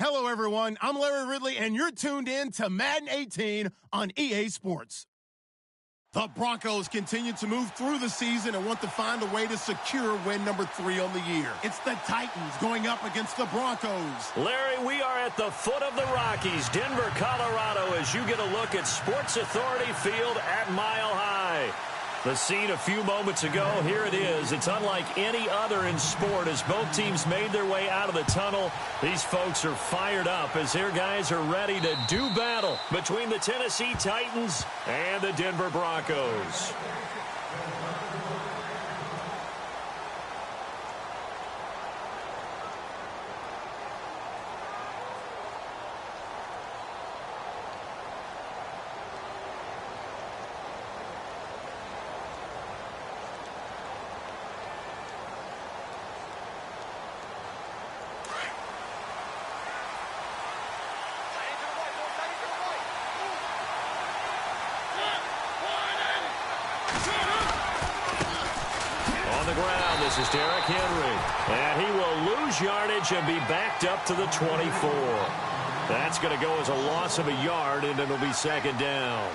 Hello, everyone. I'm Larry Ridley, and you're tuned in to Madden 18 on EA Sports. The Broncos continue to move through the season and want to find a way to secure win number 3 on the year. It's the Titans going up against the Broncos. Larry, we are at the foot of the Rockies, Denver, Colorado, as you get a look at Sports Authority Field at Mile High. The scene a few moments ago, here it is. It's unlike any other in sport as both teams made their way out of the tunnel. These folks are fired up as their guys are ready to do battle between the Tennessee Titans and the Denver Broncos. This is Derrick Henry, and he will lose yardage and be backed up to the 24. That's going to go as a loss of a yard, and it'll be second down.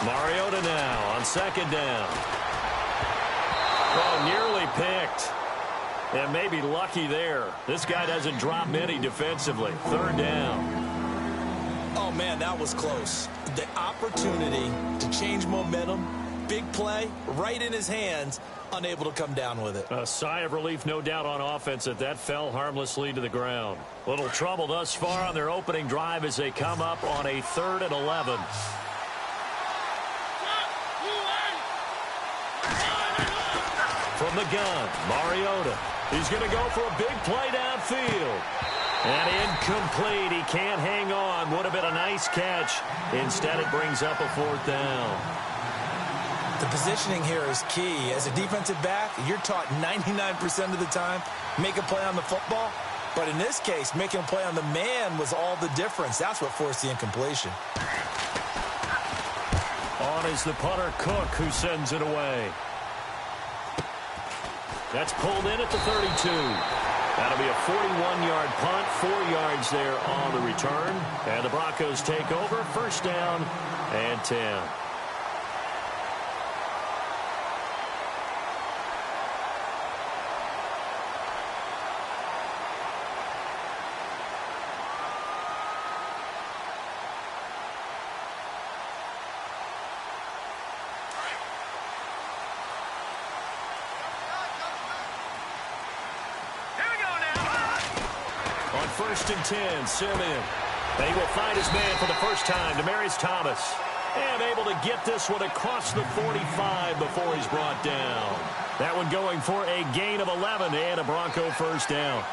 Mariota now on second down. Oh, nearly picked. And maybe lucky there. This guy doesn't drop many defensively. Third down. Oh, man, that was close. The opportunity to change momentum, big play, right in his hands, unable to come down with it. A sigh of relief, no doubt, on offense that fell harmlessly to the ground. Little trouble thus far on their opening drive as they come up on a 3rd and 11. From the gun, Mariota. He's going to go for a big play downfield. And incomplete. He can't hang on. Would have been a nice catch. Instead, it brings up a 4th down. The positioning here is key. As a defensive back, you're taught 99% of the time, make a play on the football. But in this case, making a play on the man was all the difference. That's what forced the incompletion. On is the punter, Cook, who sends it away. That's pulled in at the 32. That'll be a 41-yard punt, 4 yards there on the return. And the Broncos take over, 1st down and 10. On 1st and 10, Simeon. And he will find his man for the first time, Demaryius Thomas. And able to get this one across the 45 before he's brought down. That one going for a gain of 11 and a Bronco 1st down.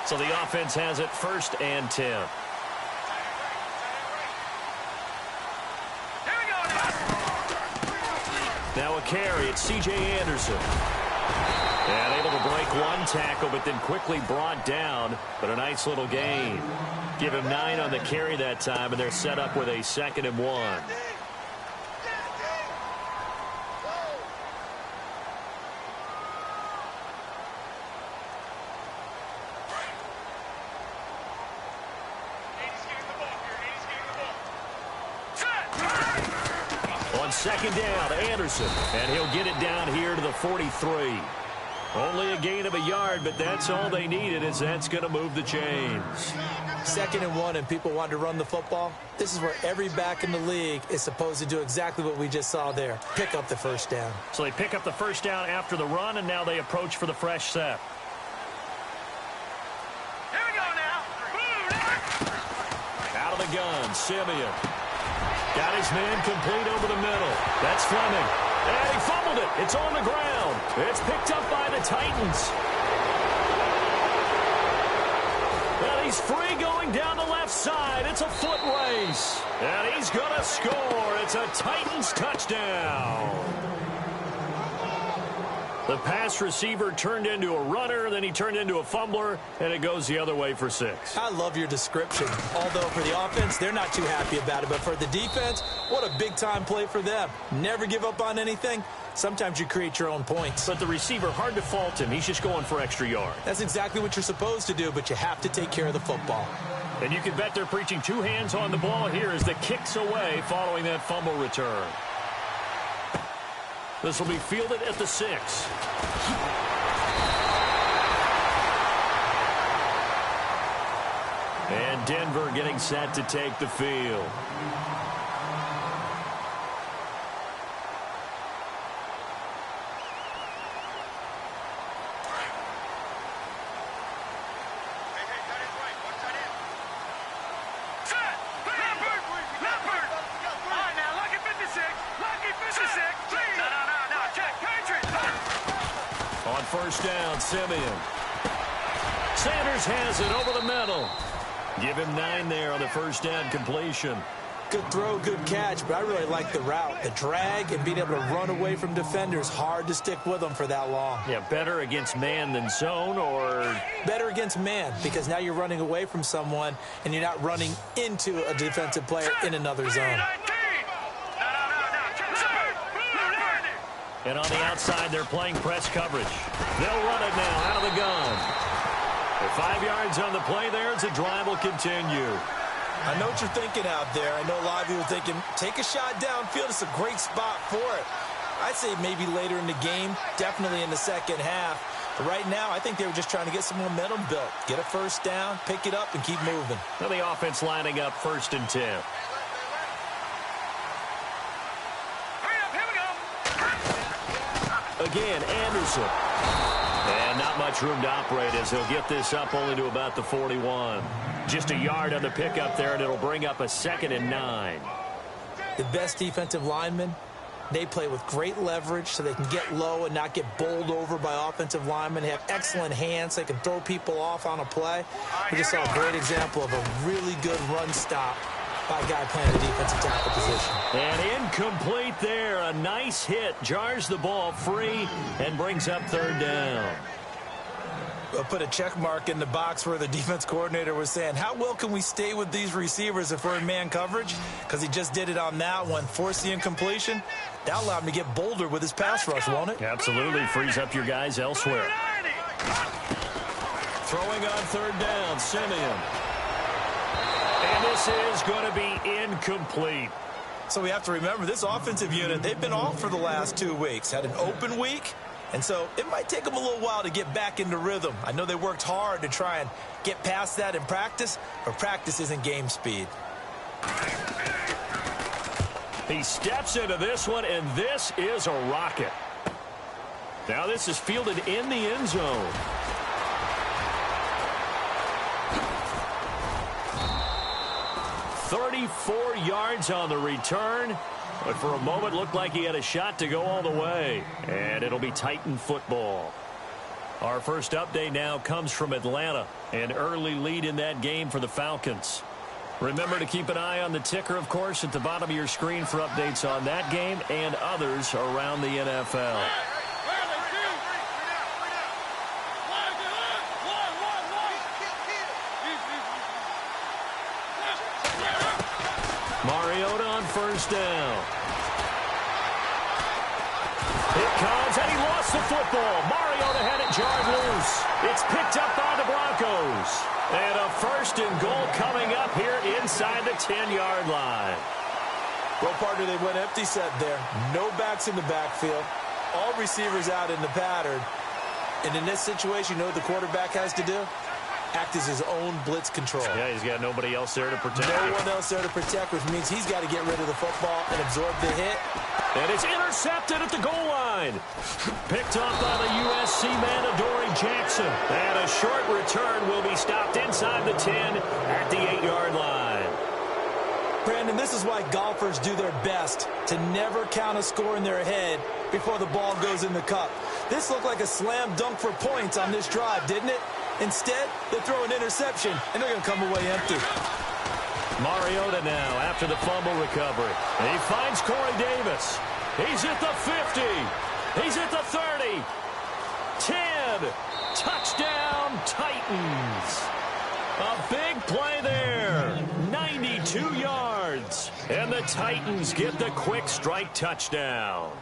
So the offense has it 1st and 10. Now a carry, it's C.J. Anderson. And able to break one tackle, but then quickly brought down. But a nice little gain. Give him 9 on the carry that time, and they're set up with a 2nd and 1. On 2nd down, Anderson, and he'll get it down here to the 43. Only a gain of a yard, but that's all they needed, as that's going to move the chains. 2nd and 1, and people want to run the football. This is where every back in the league is supposed to do exactly what we just saw there. Pick up the 1st down. So they pick up the 1st down after the run, and now they approach for the fresh set. Here we go now. Out of the gun, Simeon. Got his man complete over the middle. That's Fleming. And he fumbled it. It's on the ground. It's picked up by the Titans. And he's free going down the left side. It's a foot race. And he's going to score. It's a Titans touchdown. The pass receiver turned into a runner, then he turned into a fumbler, and it goes the other way for 6. I love your description. Although for the offense, they're not too happy about it. But for the defense, what a big-time play for them. Never give up on anything. Sometimes you create your own points. But the receiver, hard to fault him. He's just going for extra yard. That's exactly what you're supposed to do, but you have to take care of the football. And you can bet they're preaching 2 hands on the ball here as the kick's away following that fumble return. This will be fielded at the 6. And Denver getting set to take the field. First down, Simeon. Sanders has it over the middle. Give him 9 there on the first down completion. Good throw, good catch, but I really like the route. The drag and being able to run away from defenders. Hard to stick with them for that long. Yeah, better against man than zone, or? Better against man, because now you're running away from someone and you're not running into a defensive player in another zone. And on the outside, they're playing press coverage. They'll run it now out of the gun. With 5 yards on the play there as the drive will continue. I know what you're thinking out there. I know a lot of you are thinking, take a shot downfield. It's a great spot for it. I'd say maybe later in the game, definitely in the second half. But right now, I think they were just trying to get some momentum built. Get a first down, pick it up, and keep moving. Now the offense lining up 1st and 10. Again, Anderson. And not much room to operate as he'll get this up only to about the 41. Just a yard on the pickup there, and it'll bring up a 2nd and 9. The best defensive linemen, they play with great leverage so they can get low and not get bowled over by offensive linemen. They have excellent hands. They can throw people off on a play. We just saw a great example of a really good run stop by a guy playing the defensive tackle position. And incomplete there. A nice hit. Jars the ball free and brings up 3rd down. We'll put a check mark in the box where the defense coordinator was saying, how well can we stay with these receivers if we're in man coverage? Because he just did it on that one. Forced the incompletion. That allowed him to get bolder with his pass rush, won't it? Absolutely. Frees up your guys elsewhere. Throwing on 3rd down, Simeon. And this is going to be incomplete. So we have to remember, this offensive unit, they've been off for the last 2 weeks. Had an open week, and so it might take them a little while to get back into rhythm. I know they worked hard to try and get past that in practice, but practice isn't game speed. He steps into this one, and this is a rocket. Now this is fielded in the end zone. 34 yards on the return, but for a moment looked like he had a shot to go all the way. And it'll be Titan football. Our first update now comes from Atlanta. An early lead in that game for the Falcons. Remember to keep an eye on the ticker, of course, at the bottom of your screen for updates on that game and others around the NFL. Mariota on first down. It comes, and he lost the football. Mariota had it jarred loose. It's picked up by the Broncos. And a 1st and goal coming up here inside the 10-yard line. Well, partner, they went empty set there. No backs in the backfield. All receivers out in the pattern. And in this situation, you know what the quarterback has to do? Act as his own blitz control. Yeah, he's got nobody else there to protect. No one else there to protect, which means he's got to get rid of the football and absorb the hit. And it's intercepted at the goal line. Picked off by the USC man, Adoree Jackson. And a short return will be stopped inside the 10 at the 8-yard line. Brandon, this is why golfers do their best to never count a score in their head before the ball goes in the cup. This looked like a slam dunk for points on this drive, didn't it? Instead, they throw an interception, and they're going to come away empty. Mariota now after the fumble recovery. He finds Corey Davis. He's at the 50. He's at the 30. 10. Touchdown, Titans. A big play there. 92 yards. And the Titans get the quick strike touchdown.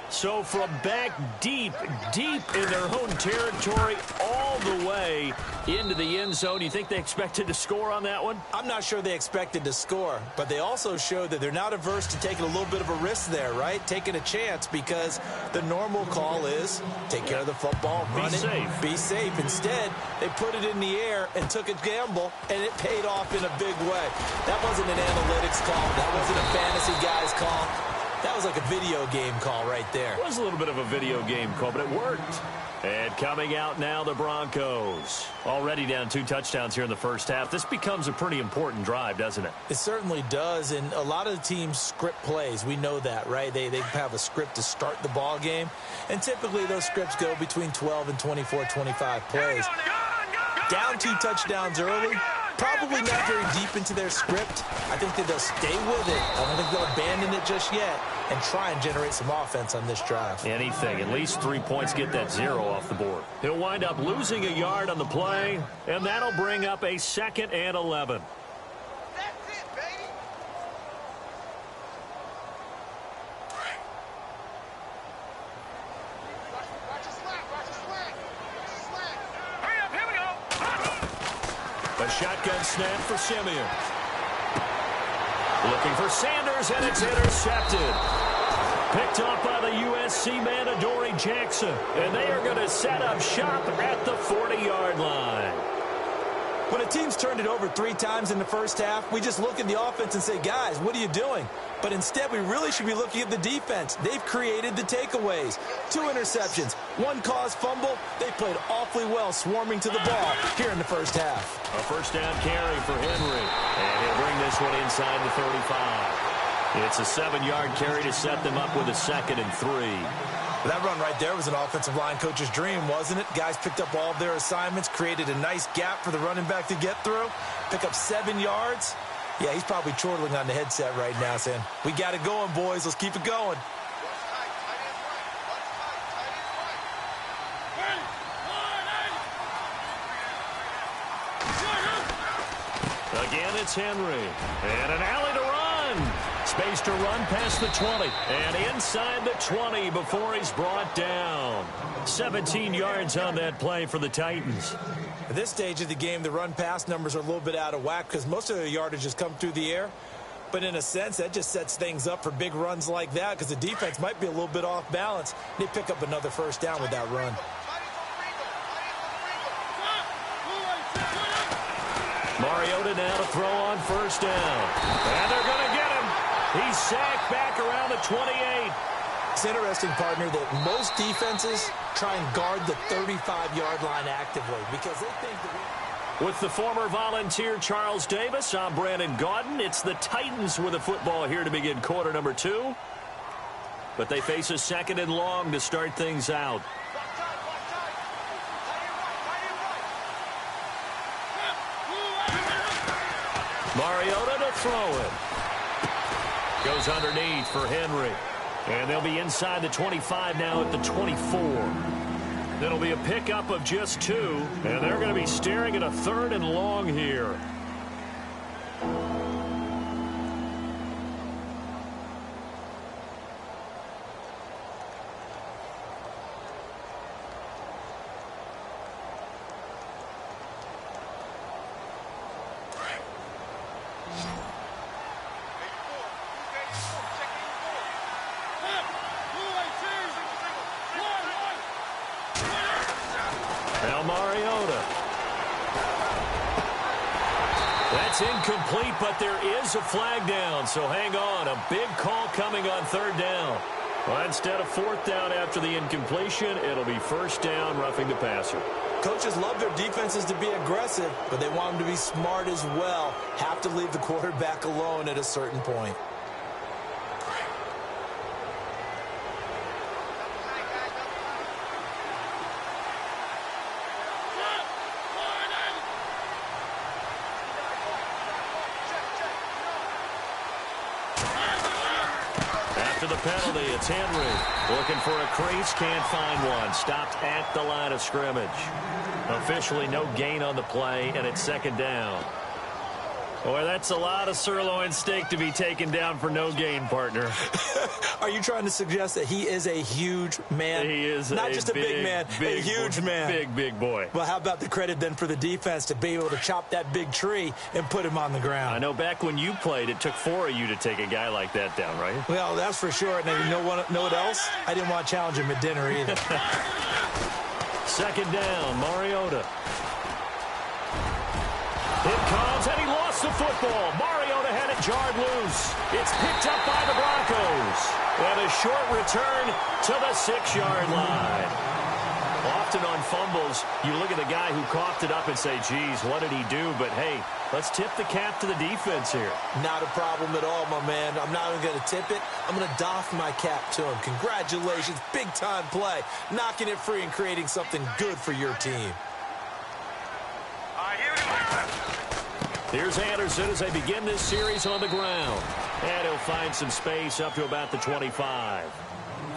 So from back deep in their own territory, all the way into the end zone, you think they expected to score on that one? I'm not sure they expected to score, but they also showed that they're not averse to taking a little bit of a risk there, right? Taking a chance, because the normal call is take care of the football, run it, be safe. Instead, they put it in the air and took a gamble, and it paid off in a big way. That wasn't an analytics call. That wasn't a fantasy guy's call. That was like a video game call right there. It was a little bit of a video game call, but it worked. And coming out now, the Broncos. Already down 2 touchdowns here in the first half. This becomes a pretty important drive, doesn't it? It certainly does, and a lot of the teams script plays. We know that, right? They have a script to start the ball game, and typically those scripts go between 12 and 24, 25 plays. Down 2 touchdowns early. Probably not very deep into their script. I think that they'll stay with it. I don't think they'll abandon it just yet and try and generate some offense on this drive. Anything. At least 3 points, get that 0 off the board. He'll wind up losing a yard on the play, and that'll bring up a 2nd and 11. That's it, baby. Watch your slack. Watch your slack. Hurry up, here we go. A shotgun snap for Simeon. Looking for Sanders, and it's intercepted. Picked off by the USC man, Adoree Jackson. And they are going to set up shop at the 40-yard line. When a team's turned it over 3 times in the first half, we just look at the offense and say, guys, what are you doing? But instead, we really should be looking at the defense. They've created the takeaways. 2 interceptions, 1 caused fumble. They played awfully well swarming to the ball here in the first half. A first down carry for Henry. And he'll bring this one inside the 35. It's a 7-yard carry to set them up with a 2nd and 3. That run right there was an offensive line coach's dream, wasn't it? Guys picked up all of their assignments, created a nice gap for the running back to get through, pick up 7 yards. Yeah, he's probably chortling on the headset right now saying, we got it going, boys. Let's keep it going. Again, it's Henry. And an alley to run. Space to run past the 20. And inside the 20 before he's brought down. 17 yards on that play for the Titans. At this stage of the game, the run-pass numbers are a little bit out of whack because most of their yardage has come through the air. But in a sense, that just sets things up for big runs like that because the defense might be a little bit off balance. They pick up another first down with that run. Mariota now to throw on first down. And they're going to get him. He's sacked back around the 28. It's interesting, partner, that most defenses try and guard the 35-yard line actively because they think that with the former Volunteer Charles Davis, I'm Brandon Gaudin. It's the Titans with the football here to begin quarter number 2. But they face a 2nd and long to start things out. Mariota to throw it. Goes underneath for Henry. And they'll be inside the 25 now at the 24. That'll be a pickup of just 2. And they're going to be staring at a 3rd and long here. Now Mariota. That's incomplete, but there is a flag down, so hang on. A big call coming on 3rd down. Well, instead of 4th down after the incompletion, it'll be 1st down, roughing the passer. Coaches love their defenses to be aggressive, but they want them to be smart as well. Have to leave the quarterback alone at a certain point. After the penalty, it's Henry. Looking for a crease, can't find one. Stopped at the line of scrimmage. Officially no gain on the play, and it's second down. Boy, that's a lot of sirloin steak to be taken down for no gain, partner. Are you trying to suggest that he is a huge man? He is not just a big man, a huge man. Big boy. Well, how about the credit then for the defense to be able to chop that big tree and put him on the ground? I know back when you played, it took 4 of you to take a guy like that down, right? Well, that's for sure. And you know what else? I didn't want to challenge him at dinner either. Second down, Mariota. It comes, and he lost the football. Mariota had it jarred loose. It's picked up by the Broncos. And a short return to the 6-yard line. Often on fumbles, you look at the guy who coughed it up and say, geez, what did he do? But, hey, let's tip the cap to the defense here. Not a problem at all, my man. I'm not even going to tip it. I'm going to doff my cap to him. Congratulations. Big-time play. Knocking it free and creating something good for your team. Here's Anderson as they begin this series on the ground. And he'll find some space up to about the 25.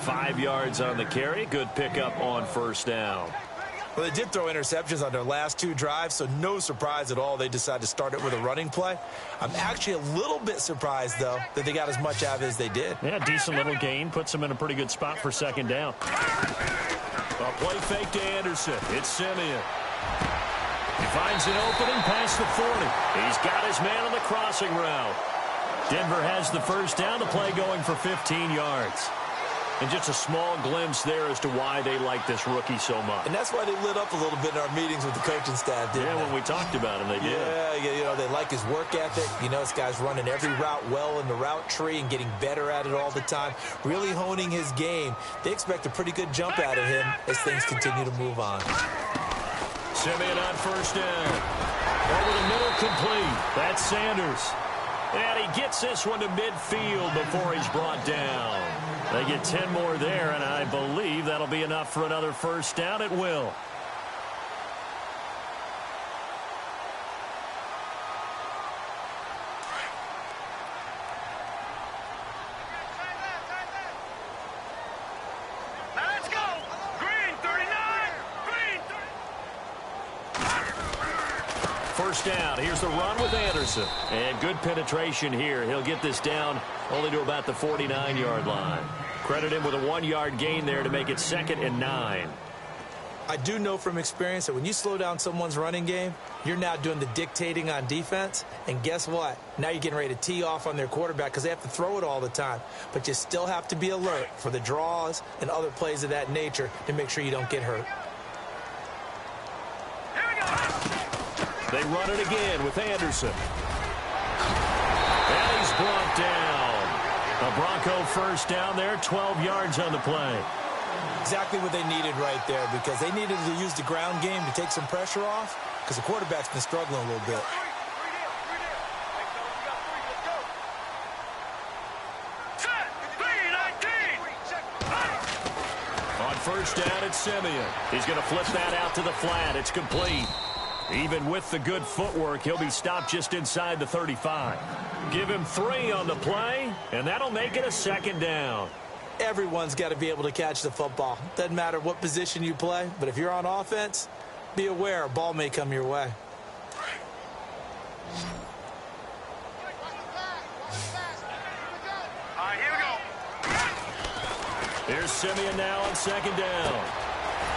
5 yards on the carry. Good pickup on first down. Well, they did throw interceptions on their last 2 drives, so no surprise at all they decided to start it with a running play. I'm actually a little bit surprised, though, that they got as much out of it as they did. Yeah, decent little gain. Puts them in a pretty good spot for second down. A play fake to Anderson. It's Simeon. He finds an opening past the 40. He's got his man on the crossing route. Denver has the first down. The play going for 15 yards. And just a small glimpse there as to why they like this rookie so much. And that's why they lit up a little bit in our meetings with the coaching staff, didn't they? When we talked about him, they did. Yeah, you know, they like his work ethic. You know, this guy's running every route well in the route tree and getting better at it all the time, really honing his game. They expect a pretty good jump out of him as things continue to move on. Simeon on first down. Over the middle, complete. That's Sanders. And he gets this one to midfield before he's brought down. They get 10 more there, and I believe that'll be enough for another first down. It will. First down. Here's the run with Anderson. And good penetration here. He'll get this down only to about the 49-yard line. Credit him with a 1-yard gain there to make it 2nd and 9. I do know from experience that when you slow down someone's running game, you're now doing the dictating on defense. And guess what? Now you're getting ready to tee off on their quarterback because they have to throw it all the time. But you still have to be alert for the draws and other plays of that nature to make sure you don't get hurt. They run it again with Anderson. And he's brought down. A Bronco first down there, 12 yards on the play. Exactly what they needed right there because they needed to use the ground game to take some pressure off because the quarterback's been struggling a little bit. On first down, it's Simeon. He's going to flip that out to the flat. It's complete. Even with the good footwork, he'll be stopped just inside the 35. Give him 3 on the play, and that'll make it a 2nd down. Everyone's got to be able to catch the football. Doesn't matter what position you play, but if you're on offense, be aware a ball may come your way. Here's Simeon now on 2nd down.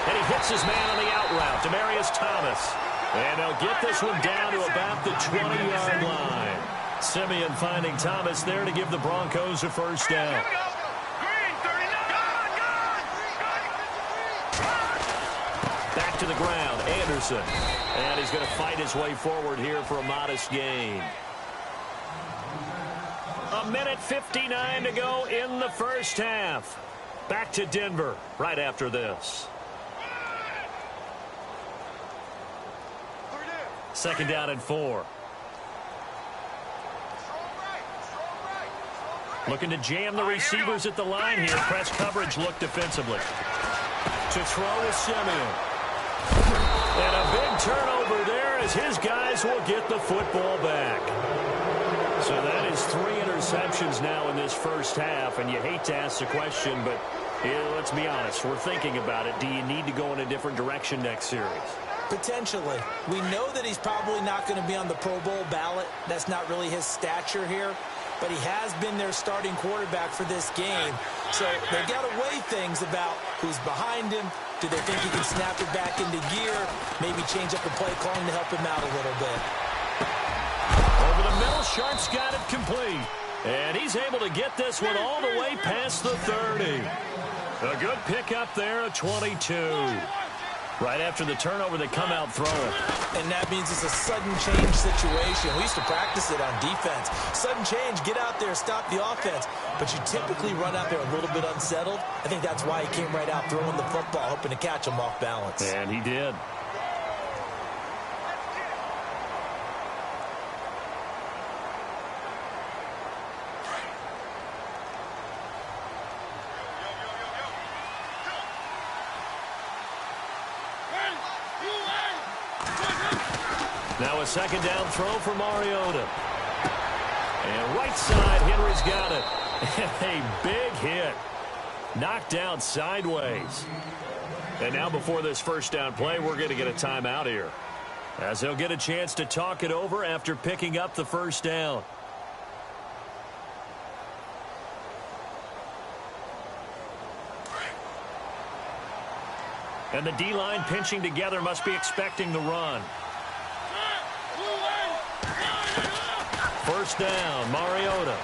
And he hits his man on the out route, Demaryius Thomas. And they'll get this one down to about the 20-yard line. Simeon finding Thomas there to give the Broncos a first down. Back to the ground, Anderson. And he's going to fight his way forward here for a modest gain. 1:59 to go in the first half. Back to Denver right after this. 2nd down and 4. Looking to jam the receivers at the line here. Press coverage look defensively. To throw is Simeon. And a big turnover there as his guys will get the football back. So that is 3 interceptions interceptions now in this first half, and you hate to ask the question, but let's be honest, we're thinking about it. Do you need to go in a different direction next series? Potentially. We know that he's probably not going to be on the Pro Bowl ballot. That's not really his stature here. But he has been their starting quarterback for this game. So they've got to weigh things about who's behind him. Do they think he can snap it back into gear? Maybe change up the play calling to help him out a little bit. Over the middle, Sharp's got it complete. And he's able to get this one all the way past the 30. A good pickup there, a 22. Right after the turnover, they come out throwing. And that means it's a sudden change situation. We used to practice it on defense. Sudden change, get out there, stop the offense. But you typically run out there a little bit unsettled. I think that's why he came right out throwing the football, hoping to catch him off balance. And he did. Now a second down throw for Mariota. And right side, Henry's got it. And a big hit. Knocked down sideways. And now before this first down play, we're going to get a timeout here, as they'll get a chance to talk it over after picking up the first down. And the D-line pinching together, must be expecting the run. First down, Mariota.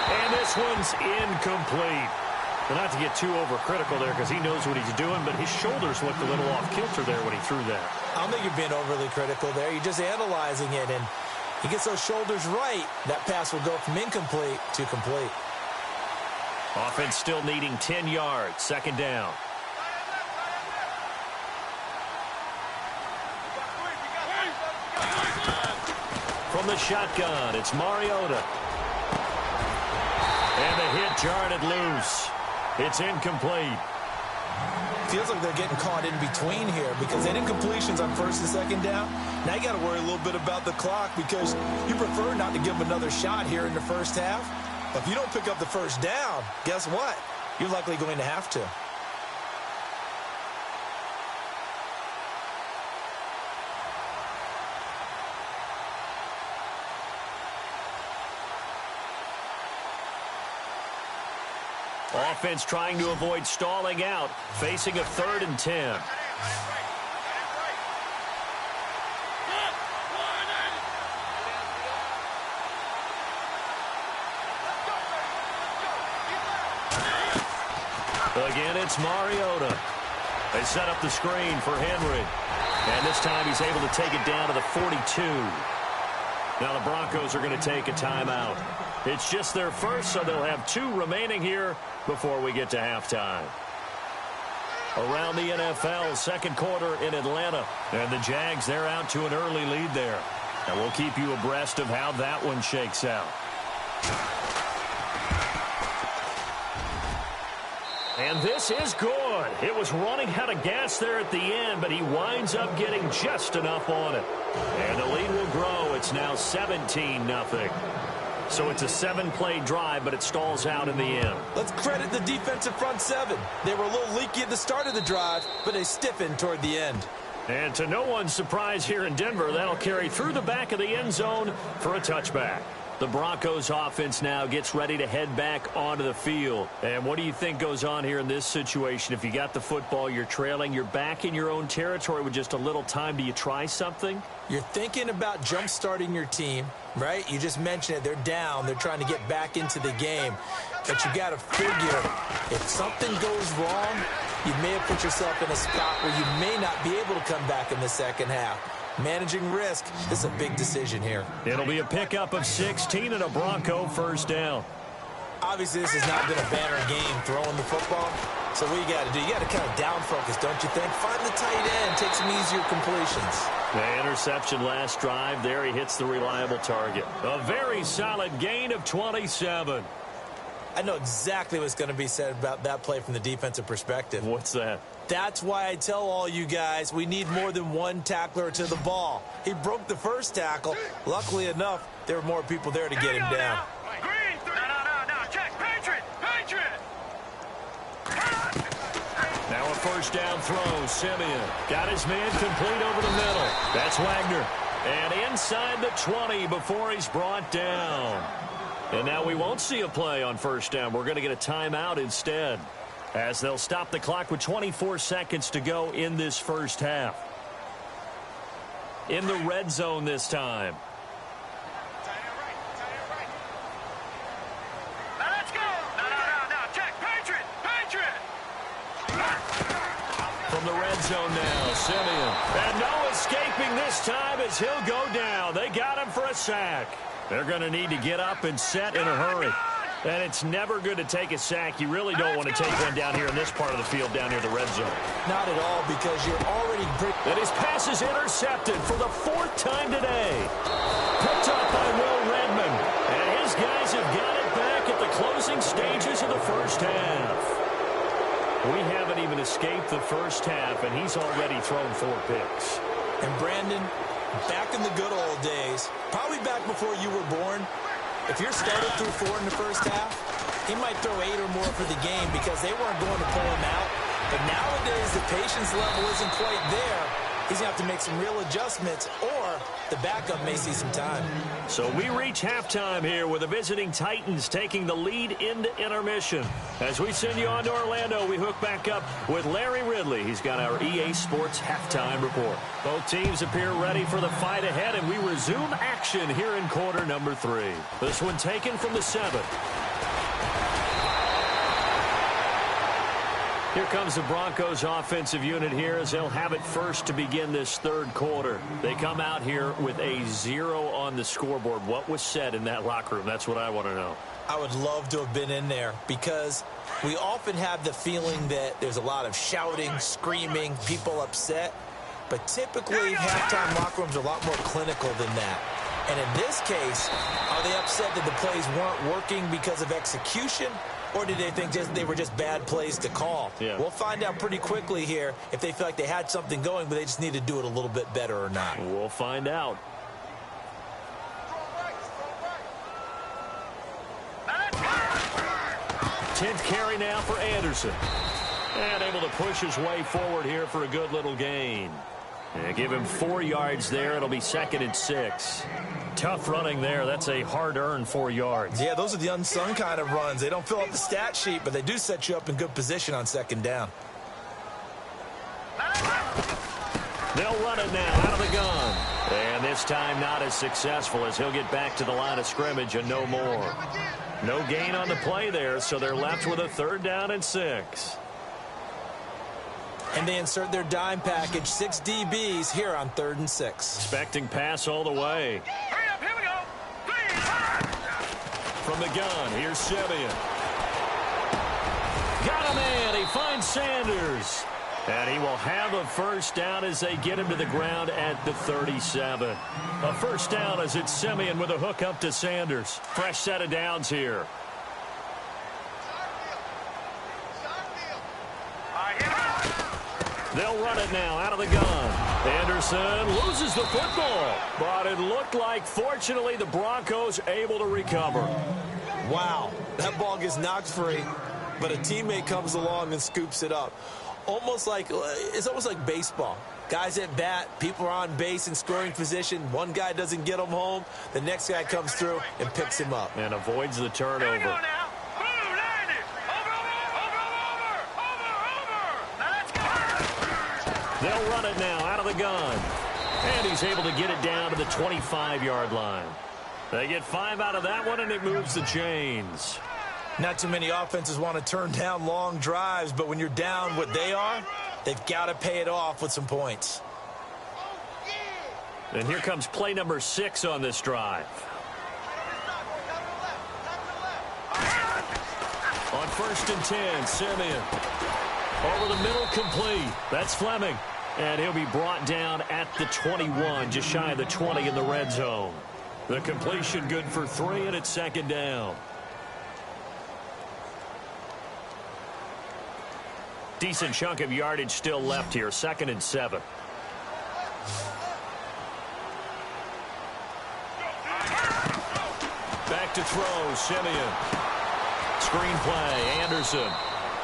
And this one's incomplete. But not to get too overcritical there, because he knows what he's doing, but his shoulders looked a little off kilter there when he threw that. I don't think you're being overly critical there. You're just analyzing it, and he gets those shoulders right. That pass will go from incomplete to complete. Offense still needing 10 yards. Second down. From the shotgun, it's Mariota. And the hit jarred it loose. It's incomplete. Feels like they're getting caught in between here because they had incompletions on first and second down. Now you got to worry a little bit about the clock because you prefer not to give them another shot here in the first half. But if you don't pick up the first down, guess what? You're likely going to have to. Offense trying to avoid stalling out, facing a 3rd and 10. Again, it's Mariota. They set up the screen for Henry. And this time he's able to take it down to the 42. Now the Broncos are going to take a timeout. It's just their first, so they'll have 2 remaining here before we get to halftime. Around the NFL, second quarter in Atlanta. And the Jags, they're out to an early lead there. And we'll keep you abreast of how that one shakes out. And this is good. It was running out of gas there at the end, but he winds up getting just enough on it. And the lead will grow. It's now 17-0. So it's a 7-play drive, but it stalls out in the end. Let's credit the defensive front 7. They were a little leaky at the start of the drive, but they stiffened toward the end. And to no one's surprise here in Denver, that'll carry through the back of the end zone for a touchback. The Broncos offense now gets ready to head back onto the field. And what do you think goes on here in this situation? If you got the football, you're trailing, you're back in your own territory with just a little time. Do you try something? You're thinking about jump-starting your team, right? You just mentioned it. They're down. They're trying to get back into the game. But you got to figure, if something goes wrong, you may have put yourself in a spot where you may not be able to come back in the second half. Managing risk is a big decision here. It'll be a pickup of 16 and a Bronco first down. Obviously, this has not been a banner game throwing the football. So what you got to do, you got to kind of down focus, don't you think? Find the tight end, take some easier completions. The interception last drive. There he hits the reliable target. A very solid gain of 27. I know exactly what's going to be said about that play from the defensive perspective. What's that? That's why I tell all you guys we need more than one tackler to the ball. He broke the first tackle. Luckily enough, there were more people there to get him down. Green, no, check, Patriot. Now a first down throw. Simeon got his man complete over the middle. That's Wagner. And inside the 20 before he's brought down. And now we won't see a play on first down. We're going to get a timeout instead, as they'll stop the clock with 24 seconds to go in this first half. In the red zone this time. Now let's go. No, check, Patriot. From the red zone now, Simeon. And no escaping this time as he'll go down. They got him for a sack. They're going to need to get up and set in a hurry. And it's never good to take a sack. You really don't want to take one down here in this part of the field, down near the red zone. Not at all, because you're already... And his pass is intercepted for the 4th time today. Picked up by Will Redmond. And his guys have got it back at the closing stages of the first half. We haven't even escaped the first half, and he's already thrown 4 picks. And Brandon, back in the good old days, probably back before you were born, if your starter threw 4 in the first half, he might throw 8 or more for the game because they weren't going to pull him out. But nowadays, the patience level isn't quite there. He's going to have to make some real adjustments, or the backup may see some time. So we reach halftime here with the visiting Titans taking the lead into intermission. As we send you on to Orlando, we hook back up with Larry Ridley. He's got our EA Sports halftime report. Both teams appear ready for the fight ahead, and we resume action here in quarter number 3. This one taken from the 7. Here comes the Broncos offensive unit here as they'll have it first to begin this third quarter. They come out here with a 0 on the scoreboard. What was said in that locker room? That's what I want to know. I would love to have been in there because we often have the feeling that there's a lot of shouting, screaming, people upset. But typically, halftime locker rooms are a lot more clinical than that. And in this case, are they upset that the plays weren't working because of execution? Or did they think they were just bad plays to call? Yeah. We'll find out pretty quickly here if they feel like they had something going, but they just need to do it a little bit better or not. We'll find out. Tenth carry now for Anderson. And able to push his way forward here for a good little gain. And give him 4 yards there. It'll be 2nd and 6. Tough running there. That's a hard-earned 4 yards. Yeah, those are the unsung kind of runs. They don't fill up the stat sheet, but they do set you up in good position on 2nd down. They'll run it now out of the gun. And this time not as successful as he'll get back to the line of scrimmage and no more. No gain on the play there, so they're left with a 3rd down and 6. And they insert their dime package, 6 DBs here on 3rd and 6. Expecting pass all the way. Hurry up, here we go. From the gun, here's Simeon. Got a man. He finds Sanders. And he will have a first down as they get him to the ground at the 37. A first down as it's Simeon with a hook up to Sanders. Fresh set of downs here. They'll run it now out of the gun. Anderson loses the football. But it looked like, fortunately, the Broncos able to recover. Wow, that ball gets knocked free, but a teammate comes along and scoops it up. It's almost like baseball. Guys at bat, people are on base in scoring position. One guy doesn't get him home. The next guy comes through and picks him up. And avoids the turnover. They'll run it now out of the gun. And he's able to get it down to the 25-yard line. They get 5 out of that one, and it moves the chains. Not too many offenses want to turn down long drives, but when you're down what they are, they've got to pay it off with some points. And here comes play number 6 on this drive. On 1st and 10, Simeon. Over the middle, complete. That's Fleming. And he'll be brought down at the 21, just shy of the 20 in the red zone. The completion good for 3, and it's 2nd down. Decent chunk of yardage still left here. 2nd and 7. Back to throw, Simeon. Screen play, Anderson.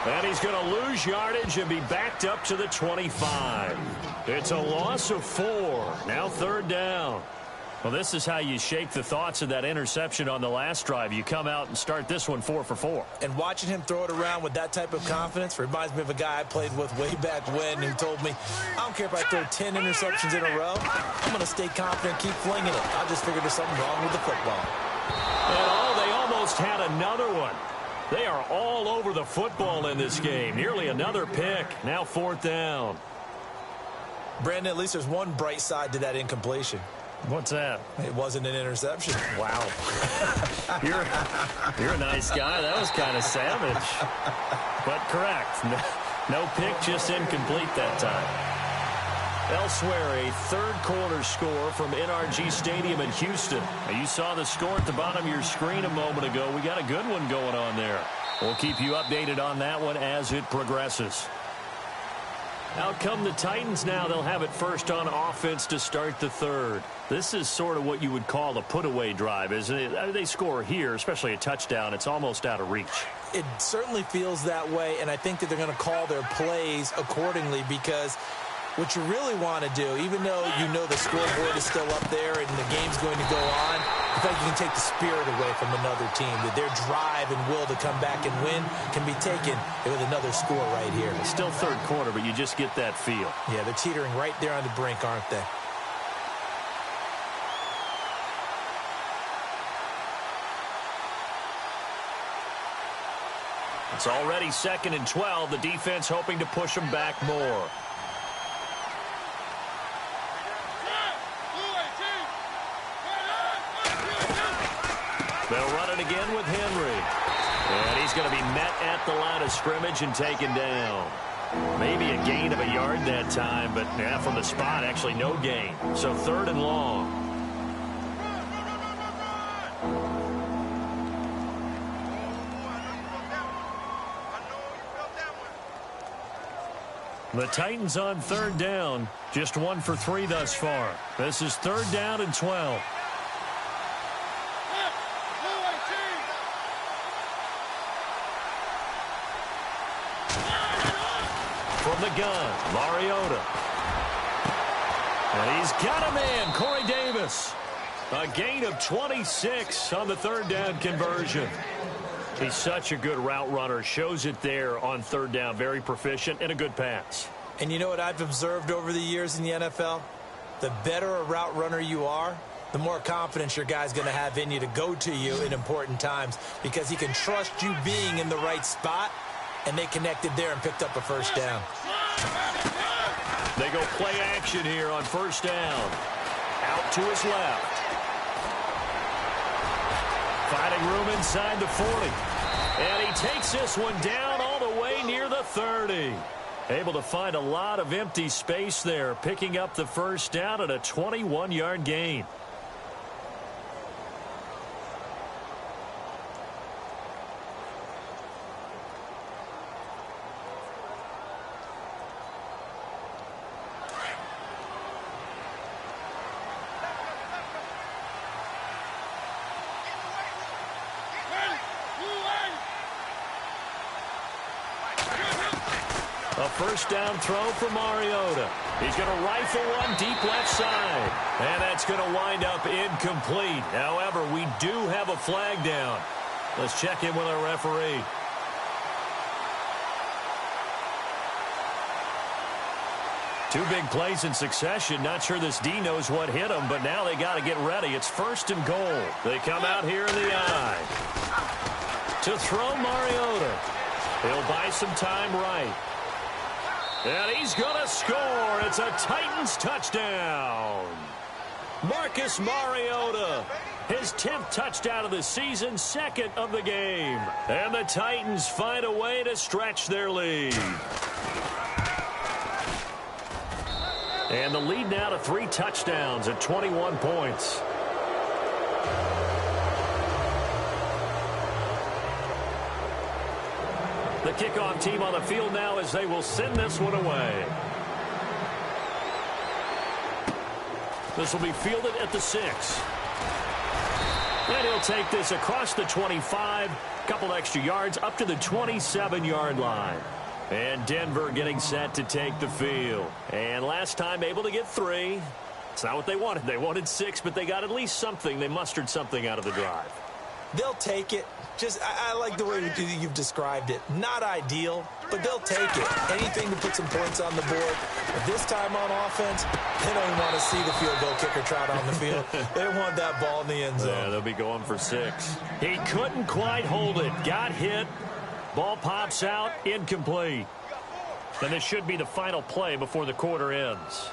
And he's going to lose yardage and be backed up to the 25. It's a loss of 4. Now 3rd down. Well, this is how you shake the thoughts of that interception on the last drive. You come out and start this one 4 for 4. And watching him throw it around with that type of confidence reminds me of a guy I played with way back when who told me, I don't care if I throw 10 interceptions in a row. I'm going to stay confident, keep flinging it. I just figured there's something wrong with the football. And they almost had another one. They are all over the football in this game. Nearly another pick. Now 4th down. Brandon, at least there's one bright side to that incompletion. What's that? It wasn't an interception. Wow. You're a nice guy. That was kind of savage. But correct. No pick, just incomplete that time. Elsewhere, a 3rd quarter score from NRG Stadium in Houston. Now, you saw the score at the bottom of your screen a moment ago. We got a good one going on there. We'll keep you updated on that one as it progresses. Out come the Titans now. They'll have it first on offense to start the 3rd. This is sort of what you would call a put-away drive, isn't it? I mean, they score here, especially a touchdown. It's almost out of reach. It certainly feels that way, and I think that they're going to call their plays accordingly because what you really want to do, even though you know the scoreboard is still up there and the game's going to go on, I think you can take the spirit away from another team. That their drive and will to come back and win can be taken with another score right here. It's still 3rd quarter, but you just get that feel. Yeah, they're teetering right there on the brink, aren't they? It's already 2nd and 12. The defense hoping to push them back more. They'll run it again with Henry. And he's going to be met at the line of scrimmage and taken down. Maybe a gain of a yard that time, but from the spot, actually no gain. So 3rd and long. The Titans on 3rd down. Just 1 for 3 thus far. This is 3rd down and 12. From the gun, Mariota. And he's got a man, Corey Davis. A gain of 26 on the 3rd down conversion. He's such a good route runner. Shows it there on 3rd down. Very proficient and a good pass. And you know what I've observed over the years in the NFL? The better a route runner you are, the more confidence your guy's going to have in you to go to you in important times because he can trust you being in the right spot. And they connected there and picked up a 1st down. They go play action here on 1st down. Out to his left. Finding room inside the 40. And he takes this one down all the way near the 30. Able to find a lot of empty space there, picking up the 1st down at a 21-yard gain. A 1st down throw for Mariota. He's going to rifle one deep left side. And that's going to wind up incomplete. However, we do have a flag down. Let's check in with our referee. Two big plays in succession. Not sure this D knows what hit him, but now they got to get ready. It's 1st and goal. They come out here in the I. To throw Mariota. He'll buy some time right. And he's going to score. It's a Titans touchdown. Marcus Mariota, his 10th touchdown of the season, 2nd of the game. And the Titans find a way to stretch their lead. And the lead now to 3 touchdowns at 21 points. The kickoff team on the field now as they will send this one away. This will be fielded at the 6. And he'll take this across the 25, couple extra yards up to the 27-yard line. And Denver getting set to take the field. And last time able to get 3. It's not what they wanted. They wanted 6, but they got at least something. They mustered something out of the drive. They'll take it. I like the way you've described it. Not ideal, but they'll take it. Anything to put some points on the board. But this time on offense, they don't even want to see the field goal kicker trot on the field. They want that ball in the end zone. Yeah, they'll be going for 6. He couldn't quite hold it. Got hit. Ball pops out. Incomplete. And this should be the final play before the quarter ends.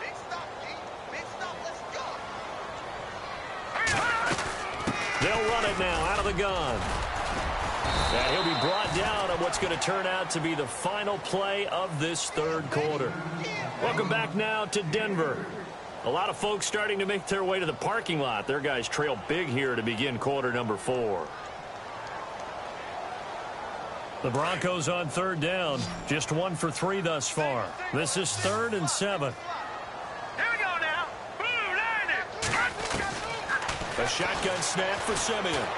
They'll run it now out of the gun. And he'll be brought down on what's going to turn out to be the final play of this third quarter. Welcome back now to Denver. A lot of folks starting to make their way to the parking lot. Their guys trail big here to begin quarter number 4. The Broncos on third down. Just 1 for 3 thus far. This is 3rd and 7. Here we go now. Blue line it. A shotgun snap for Simeon.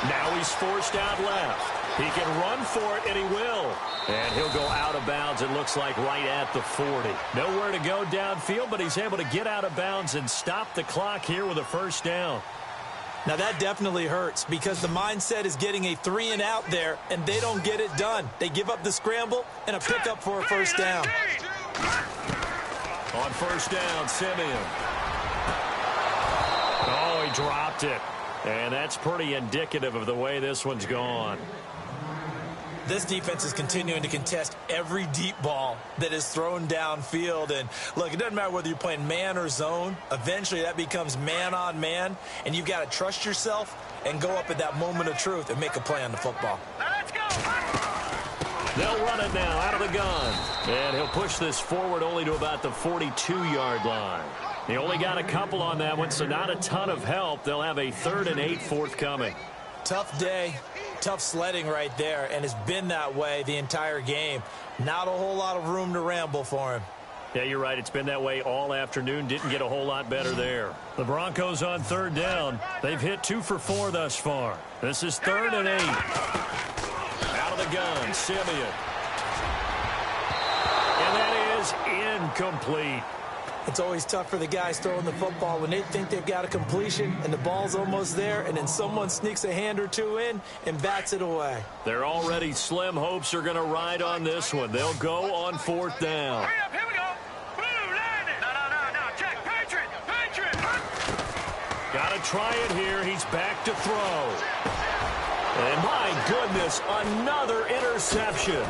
Now he's forced out left. He can run for it, and he will. And he'll go out of bounds, it looks like, right at the 40. Nowhere to go downfield, but he's able to get out of bounds and stop the clock here with a first down. Now, that definitely hurts because the mindset is getting a 3 and out there, and they don't get it done. They give up the scramble and a pickup for a first down. On first down, Simeon. Oh, he dropped it. And that's pretty indicative of the way this one's gone. This defense is continuing to contest every deep ball that is thrown downfield. And, look, it doesn't matter whether you're playing man or zone. Eventually, that becomes man-on-man, and you've got to trust yourself and go up at that moment of truth and make a play on the football. Let's go. They'll run it now out of the gun. And he'll push this forward only to about the 42-yard line. He only got a couple on that one, so not a ton of help. They'll have a 3rd and 8 forthcoming. Tough day, tough sledding right there, and it's been that way the entire game. Not a whole lot of room to ramble for him. Yeah, you're right. It's been that way all afternoon. Didn't get a whole lot better there. The Broncos on third down. They've hit 2 for 4 thus far. This is 3rd and 8. Out of the gun, Simeon. And that is incomplete. It's always tough for the guys throwing the football when they think they've got a completion and the ball's almost there, and then someone sneaks a hand or two in and bats it away. They're already slim hopes are going to ride on this one. They'll go on 4th down. Hurry up, here we go. Blue line it. No. Check. Patriot. Got to try it here. He's back to throw. And my goodness, another interception.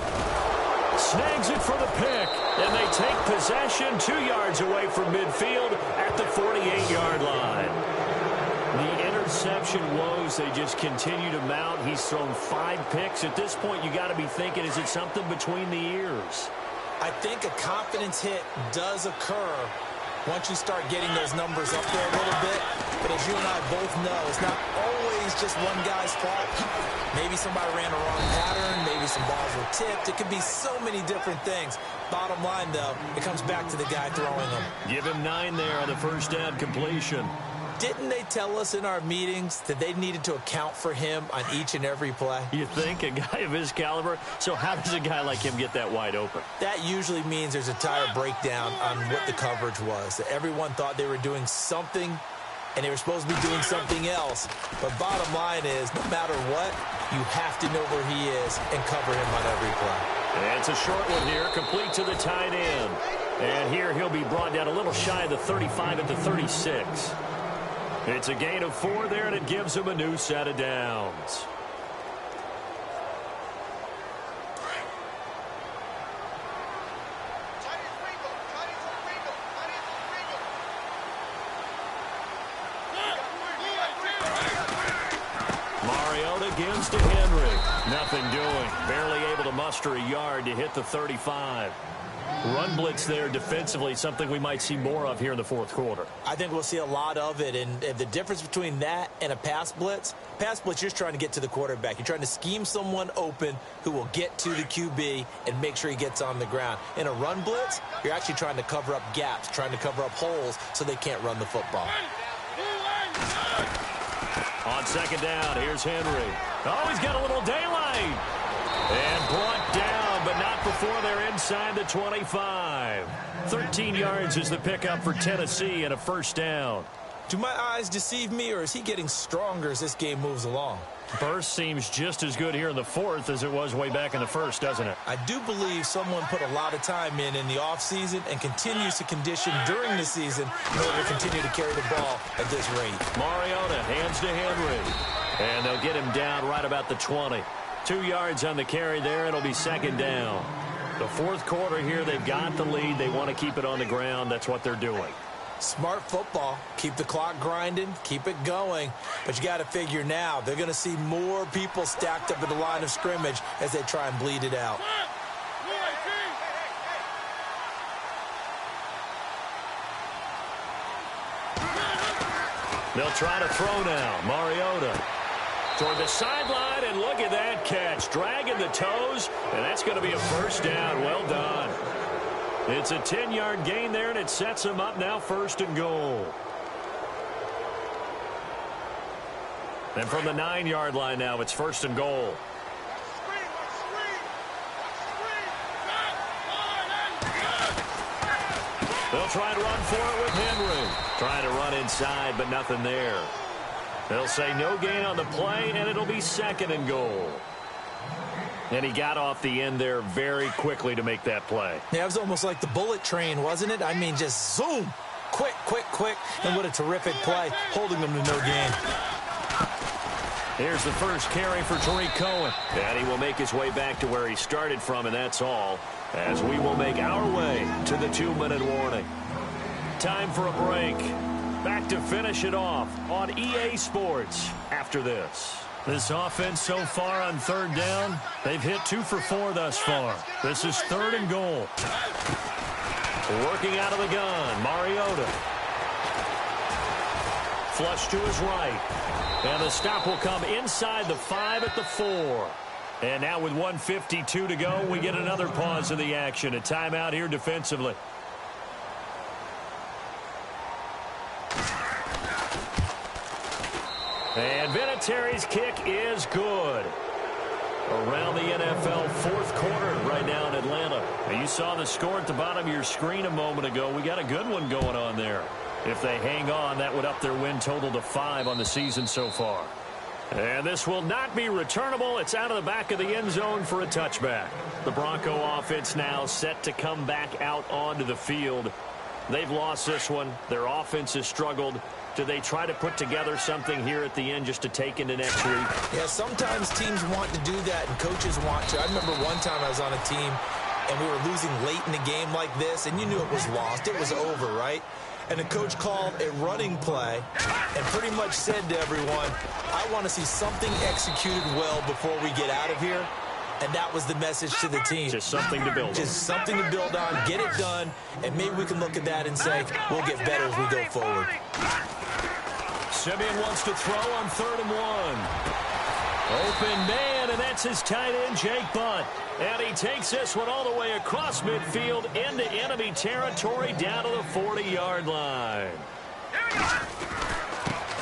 Snags it for the pick, and they take possession 2 yards away from midfield at the 48-yard line. The interception woes, they just continue to mount. He's thrown 5 picks. At this point, you got to be thinking, is it something between the ears? I think a confidence hit does occur once you start getting those numbers up there a little bit. But as you and I both know, it's not always just one guy's fault. Maybe somebody ran a wrong pattern. Maybe some balls were tipped. It could be so many different things. Bottom line, though, it comes back to the guy throwing them. Give him 9 there on the first down completion. Didn't they tell us in our meetings that they needed to account for him on each and every play? You think, a guy of his caliber? So how does a guy like him get that wide open? That usually means there's a tire breakdown on what the coverage was. That everyone thought they were doing something, and they were supposed to be doing something else. But bottom line is, no matter what, you have to know where he is and cover him on every play. And it's a short one here, complete to the tight end. And here he'll be brought down a little shy of the 35 at the 36. It's a gain of 4 there, and it gives him a new set of downs. Mariota gives to Henry. Nothing doing. Barely able to muster a yard to hit the 35. Run blitz there defensively, something we might see more of here in the fourth quarter. I think we'll see a lot of it, and the difference between that and a pass blitz, you're just trying to get to the quarterback. You're trying to scheme someone open who will get to the QB and make sure he gets on the ground. In a run blitz, you're actually trying to cover up gaps, trying to cover up holes so they can't run the football. On second down, here's Henry. Oh, he's got a little daylight. And brought down, but not before they're inside the 25. 13 yards is the pickup for Tennessee and a first down. Do my eyes deceive me, or is he getting stronger as this game moves along? Burst seems just as good here in the fourth as it was way back in the first, doesn't it? I do believe someone put a lot of time in the offseason and continues to condition during the season in order to continue to carry the ball at this rate. Mariota hands to Henry. And they'll get him down right about the 20. 2 yards on the carry there. It'll be second down. The fourth quarter here, they've got the lead. They want to keep it on the ground. That's what they're doing. Smart football. Keep the clock grinding. Keep it going. But you got to figure now they're going to see more people stacked up at the line of scrimmage as they try and bleed it out. They'll try to throw now. Mariota toward the sideline, and look at that catch. Dragging the toes, and that's going to be a first down. Well done. It's a 10-yard gain there, and it sets them up now first and goal. And from the 9-yard line now, it's first and goal. They'll try to run for it with Henry. Trying to run inside, but nothing there. They'll say no gain on the play, and it'll be second and goal. And he got off the end there very quickly to make that play. Yeah, it was almost like the bullet train, wasn't it? I mean, just zoom. Quick, quick, quick. And what a terrific play, holding them to no gain. Here's the first carry for Tariq Cohen. And he will make his way back to where he started from, and that's all, as we will make our way to the 2-minute warning. Time for a break. Back to finish it off on EA Sports after this. This offense so far on third down, they've hit 2 for 4 thus far. This is third and goal. Working out of the gun, Mariota. Flush to his right. And the stop will come inside the 5 at the 4. And now with 1:52 to go, we get another pause of the action. A timeout here defensively. And Vinatieri's kick is good. Around the NFL fourth quarter right now in Atlanta. Now you saw the score at the bottom of your screen a moment ago. We got a good one going on there. If they hang on, that would up their win total to 5 on the season so far. And this will not be returnable. It's out of the back of the end zone for a touchback. The Bronco offense now set to come back out onto the field. They've lost this one. Their offense has struggled. Do they try to put together something here at the end just to take into next week? Yeah, sometimes teams want to do that and coaches want to. I remember one time I was on a team and we were losing late in the game like this, and you knew it was lost. It was over, right? And the coach called a running play and pretty much said to everyone, I want to see something executed well before we get out of here. And that was the message to the team. Just something to build on. Just something to build on, get it done, and maybe we can look at that and say, we'll get better as we go forward. Simeon wants to throw on 3rd and 1. Open man, and that's his tight end, Jake Butt. And he takes this one all the way across midfield into enemy territory down to the 40-yard line.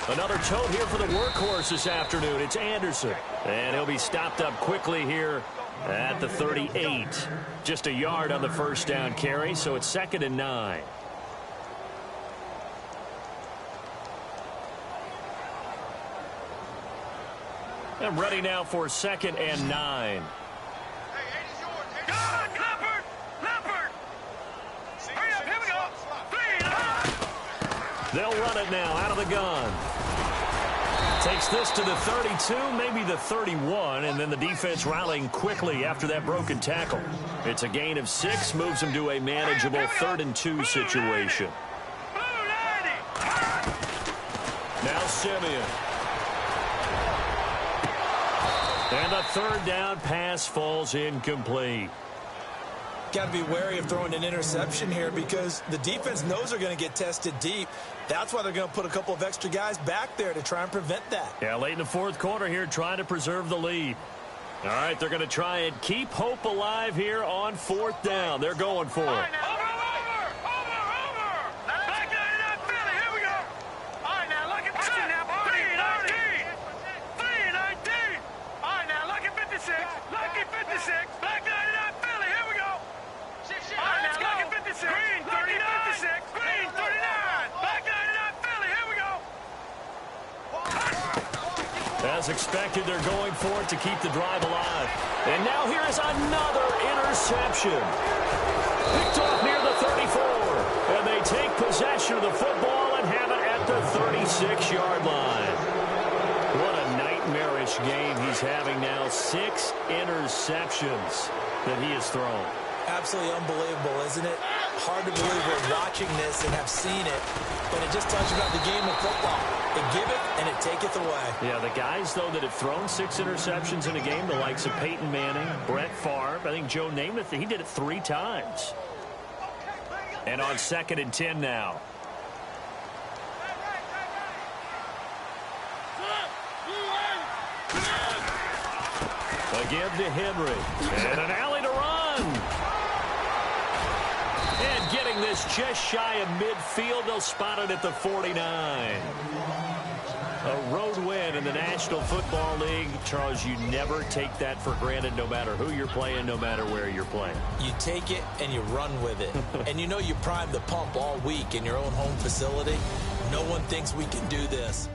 Another tote here for the workhorse this afternoon. It's Anderson. And he'll be stopped up quickly here at the 38. Just a yard on the first down carry, so it's 2nd and 9. I'm ready now for 2nd and 9. They'll run it now out of the gun. Takes this to the 32, maybe the 31, and then the defense rallying quickly after that broken tackle. It's a gain of 6, moves them to a manageable 3rd and 2 situation. Now Simeon. And the 3rd down pass falls incomplete. got to be wary of throwing an interception here because the defense knows they're going to get tested deep. That's why they're going to put a couple of extra guys back there to try and prevent that. Yeah, late in the fourth quarter here, trying to preserve the lead. All right, they're going to try and keep hope alive here on fourth down. They're going for it. As expected, they're going for it to keep the drive alive. And now here is another interception. Picked off near the 34. And they take possession of the football and have it at the 36-yard line. What a nightmarish game he's having now. 6 interceptions that he has thrown. Absolutely unbelievable, isn't it? Hard to believe we're watching this and have seen it, but it just tells you about the game of football. It giveth and it taketh away. Yeah, the guys, though, that have thrown 6 interceptions in a game, the likes of Peyton Manning, Brett Favre, I think Joe Namath, he did it 3 times. And on 2nd and 10 now. Again to Henry. And an alley to run. And getting this just shy of midfield, they'll spot it at the 49. A road win in the National Football League. Charles, you never take that for granted no matter who you're playing, no matter where you're playing. You take it and you run with it. And you know you primed the pump all week in your own home facility. No one thinks we can do this.